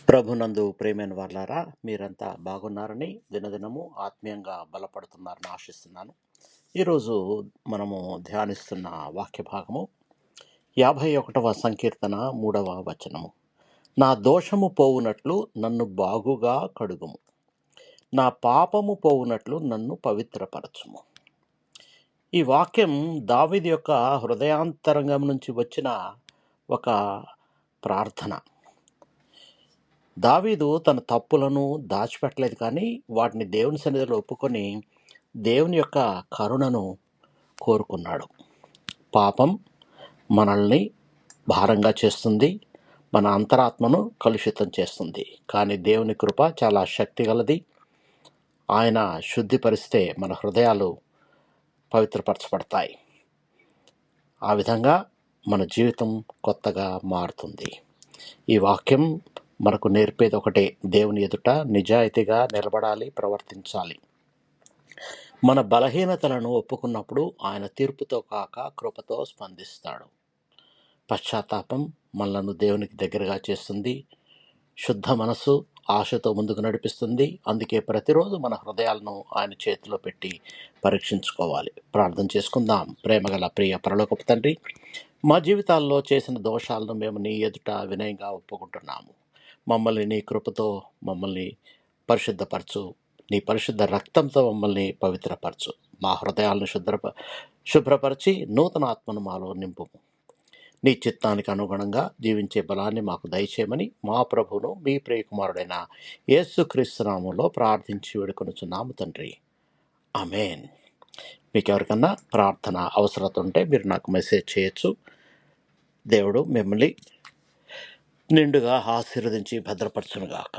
ప్రభునందు ప్రేమైన వాళ్ళారా, మీరంతా బాగున్నారని, దినదినము ఆత్మీయంగా బలపడుతున్నారని ఆశిస్తున్నాను. ఈరోజు మనము ధ్యానిస్తున్న వాక్య భాగము 51వ సంకీర్తన 3వ వచనము. నా దోషము పోవునట్లు నన్ను బాగుగా కడుగుము, నా పాపము పోవునట్లు నన్ను పవిత్రపరచుము. ఈ వాక్యం దావీదు యొక్క హృదయాంతరంగం నుంచి వచ్చిన ఒక ప్రార్థన. దావీదు తన తప్పులను దాచిపెట్టలేదు, కానీ వాటిని దేవుని సన్నిధిలో ఒప్పుకొని దేవుని యొక్క కరుణను కోరుకున్నాడు. పాపం మనల్ని భారంగా చేస్తుంది, మన అంతరాత్మను కలుషితం చేస్తుంది. కానీ దేవుని కృప చాలా శక్తిగలది. ఆయన శుద్ధిపరిస్తే మన హృదయాలు పవిత్రపరచబడతాయి. ఆ విధంగా మన జీవితం కొత్తగా మారుతుంది. ఈ వాక్యం మనకు నేర్పేది ఒకటే: దేవుని ఎదుట నిజాయితీగా నిలబడాలి, ప్రవర్తించాలి. మన బలహీనతలను ఒప్పుకున్నప్పుడు ఆయన తీర్పుతో కాక కృపతో స్పందిస్తాడు. పశ్చాత్తాపం మనలను దేవునికి దగ్గరగా చేస్తుంది. శుద్ధ మనసు ఆశతో ముందుకు నడిపిస్తుంది. అందుకే ప్రతిరోజు మన హృదయాలను ఆయన చేతిలో పెట్టి పరీక్షించుకోవాలి. ప్రార్థన చేసుకుందాం. ప్రేమగల ప్రియ పరలోకపు తండ్రి, మా జీవితాల్లో చేసిన దోషాలను మేము నీ ఎదుట వినయంగా ఒప్పుకుంటున్నాము. మమ్మల్ని నీ కృపతో పరిశుద్ధపరచు. నీ పరిశుద్ధ రక్తంతో మమ్మల్ని పవిత్రపరచు. మా హృదయాలను శుభ్రపరిచి నూతన ఆత్మను మాలో నింపుము. నీ చిత్తానికి అనుగుణంగా జీవించే బలాన్ని మాకు దయచేయమని మా ప్రభువును మీ ప్రియకుమారుడైన యేసుక్రీస్తు నామములో ప్రార్థించి వేడుకొనుచున్నాము తండ్రి. ఆమేన్. మీకు ఎవరికన్నా ప్రార్థన అవసరత ఉంటే మీరు నాకు మెసేజ్ చేయొచ్చు. దేవుడు మిమ్మల్ని నిండుగా ఆశీర్వదించి భద్రపరచునుగాక.